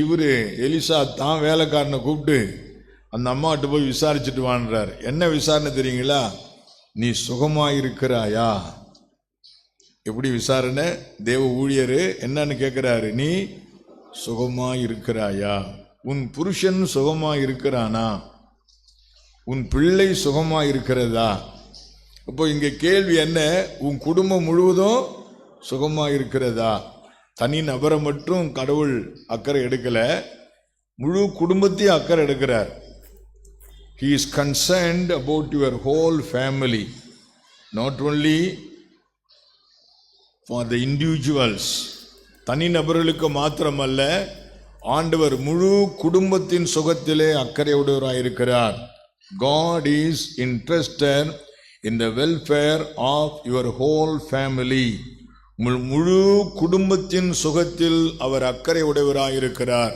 இவரு எலிசா தான் வேலைக்காரனை கூப்பிட்டு அந்த அம்மாட்ட போய் விசாரிச்சுட்டு வான்றார். என்ன விசாரணை தெரியுங்களா? நீ சுகமாயிருக்கிறாயா? எப்படி விசாரணை? தேவ ஊழியரு என்னன்னு கேட்கிறாரு. நீ சுகமாயிருக்கிறாயா? உன் புருஷன் சுகமாயிருக்கிறானா? உன் பிள்ளை சுகமாயிருக்கிறதா? இப்போ இங்க கேள்வி என்ன? உன் குடும்பம் முழுவதும் சுகமாயிருக்கிறதா? தனி நபரை மட்டும் கடவுள் அக்கறை எடுக்கல, முழு குடும்பத்தையும் அக்கறை எடுக்கிறார். He is concerned about your whole family, not only for the individuals. தனி நபர்களுக்கு மாத்திரமல்ல, ஆண்டவர் முழு குடும்பத்தின் சுகத்திலே அக்கறையுடையவராயிருக்கிறார். God is interested in the welfare of your whole family. முழு குடும்பத்தின் சுகத்தில் அவர் அக்கறை உடையவராயிருக்கிறார்.